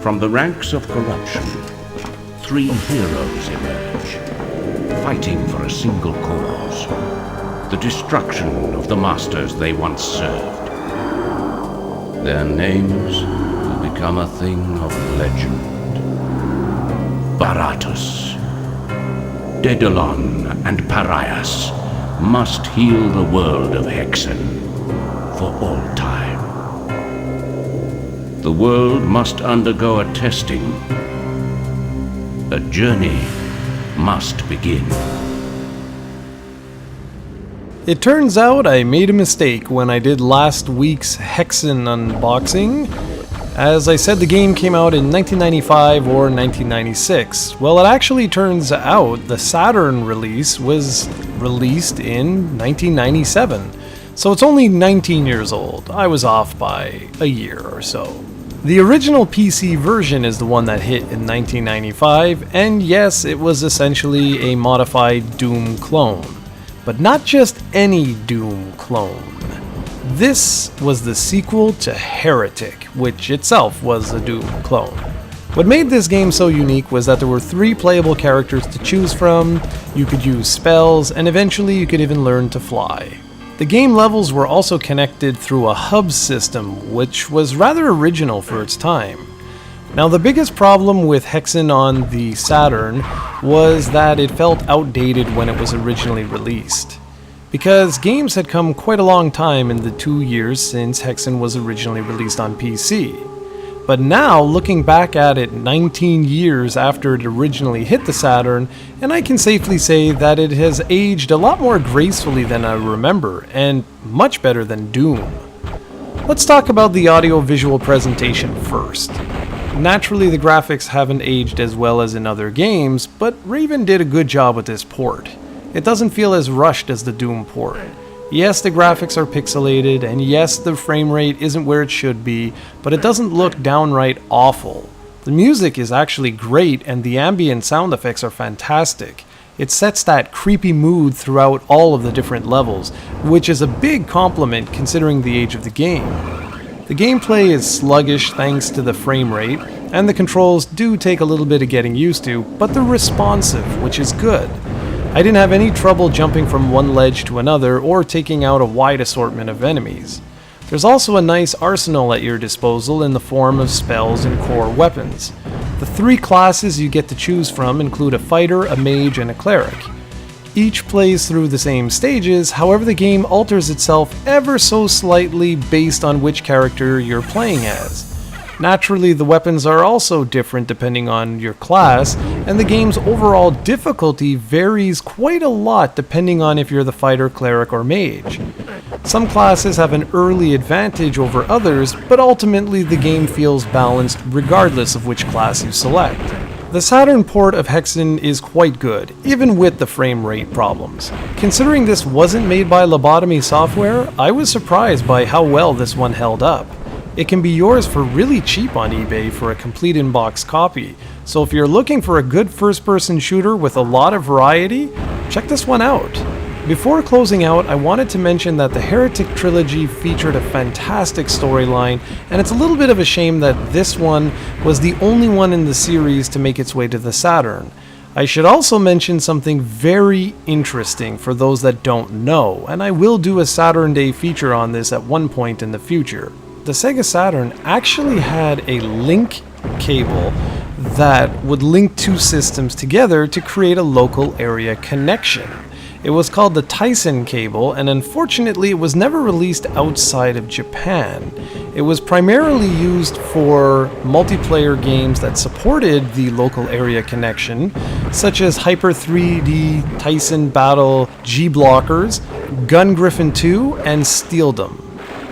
From the ranks of corruption, 3 heroes emerge, fighting for a single cause: the destruction of the masters they once served. Their names will become a thing of legend. Baratus, Daedalon, and Parias must heal the world of Hexen for all time. The world must undergo a testing. A journey must begin. It turns out I made a mistake when I did last week's Hexen unboxing. As I said, the game came out in 1995 or 1996. Well, it actually turns out the Saturn release was released in 1997. So it's only 19 years old. I was off by a year or so. The original PC version is the one that hit in 1995, and yes, it was essentially a modified Doom clone. But not just any Doom clone. This was the sequel to Heretic, which itself was a Doom clone. What made this game so unique was that there were 3 playable characters to choose from, you could use spells, and eventually you could even learn to fly. The game levels were also connected through a hub system, which was rather original for its time. Now, the biggest problem with Hexen on the Saturn was that it felt outdated when it was originally released, because games had come quite a long time in the 2 years since Hexen was originally released on PC. But now, looking back at it 19 years after it originally hit the Saturn, and I can safely say that it has aged a lot more gracefully than I remember, and much better than Doom. Let's talk about the audio-visual presentation first. Naturally, the graphics haven't aged as well as in other games, but Raven did a good job with this port. It doesn't feel as rushed as the Doom port. Yes, the graphics are pixelated, and yes, the frame rate isn't where it should be, but it doesn't look downright awful. The music is actually great, and the ambient sound effects are fantastic. It sets that creepy mood throughout all of the different levels, which is a big compliment considering the age of the game. The gameplay is sluggish thanks to the frame rate, and the controls do take a little bit of getting used to, but they're responsive, which is good. I didn't have any trouble jumping from one ledge to another or taking out a wide assortment of enemies. There's also a nice arsenal at your disposal in the form of spells and core weapons. The 3 classes you get to choose from include a fighter, a mage, and a cleric. Each plays through the same stages, however the game alters itself ever so slightly based on which character you're playing as. Naturally, the weapons are also different depending on your class, and the game's overall difficulty varies quite a lot depending on if you're the fighter, cleric, or mage. Some classes have an early advantage over others, but ultimately the game feels balanced regardless of which class you select. The Saturn port of Hexen is quite good, even with the frame rate problems. Considering this wasn't made by Lobotomy Software, I was surprised by how well this one held up. It can be yours for really cheap on eBay for a complete in-box copy, so if you're looking for a good first-person shooter with a lot of variety, check this one out. Before closing out, I wanted to mention that the Heretic trilogy featured a fantastic storyline, and it's a little bit of a shame that this one was the only one in the series to make its way to the Saturn. I should also mention something very interesting for those that don't know, and I will do a Saturn Day feature on this at one point in the future. The SEGA Saturn actually had a link cable that would link 2 systems together to create a local area connection. It was called the Tyson cable, and unfortunately it was never released outside of Japan. It was primarily used for multiplayer games that supported the local area connection, such as Hyper 3D, Tyson Battle, G-Blockers, Gun Griffin 2, and Steeldom.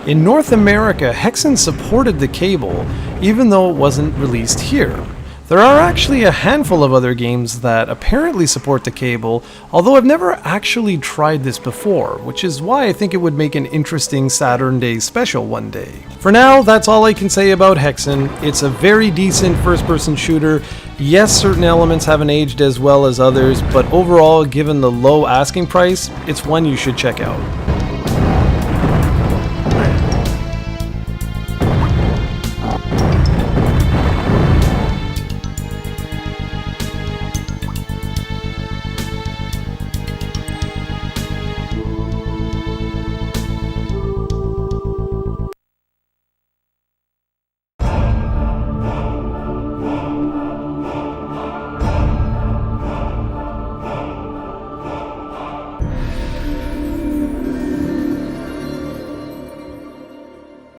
In North America, Hexen supported the cable, even though it wasn't released here. There are actually a handful of other games that apparently support the cable, although I've never actually tried this before, which is why I think it would make an interesting Saturn Day special one day. For now, that's all I can say about Hexen. It's a very decent first-person shooter. Yes, certain elements haven't aged as well as others, but overall, given the low asking price, it's one you should check out.